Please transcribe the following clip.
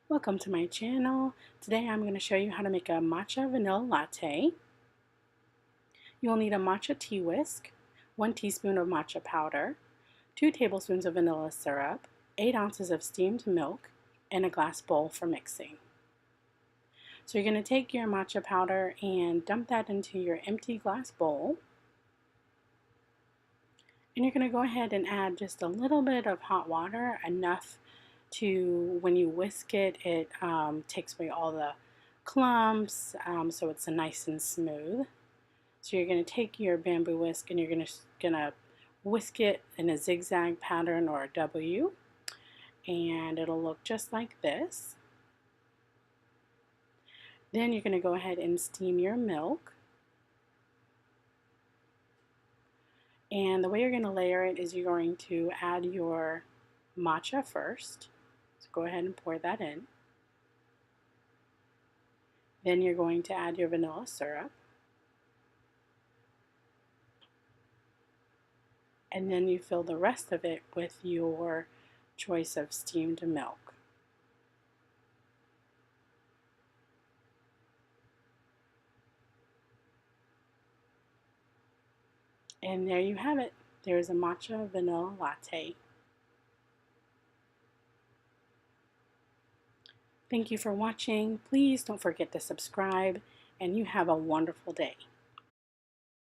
Welcome to my channel. Today I'm going to show you how to make a matcha vanilla latte. You will need a matcha tea whisk, 1 teaspoon of matcha powder, 2 tablespoons of vanilla syrup, 8 ounces of steamed milk, and a glass bowl for mixing. So you're going to take your matcha powder and dump that into your empty glass bowl. And you're going to go ahead and add just a little bit of hot water, enough to, when you whisk it, it takes away all the clumps, so it's nice and smooth. So you're going to take your bamboo whisk and you're going to whisk it in a zigzag pattern or a W, and it'll look just like this. Then you're going to go ahead and steam your milk. And the way you're going to layer it is you're going to add your matcha first. So go ahead and pour that in. Then you're going to add your vanilla syrup. And then you fill the rest of it with your choice of steamed milk. And there you have it. There's a matcha vanilla latte. Thank you for watching. Please don't forget to subscribe, and you have a wonderful day.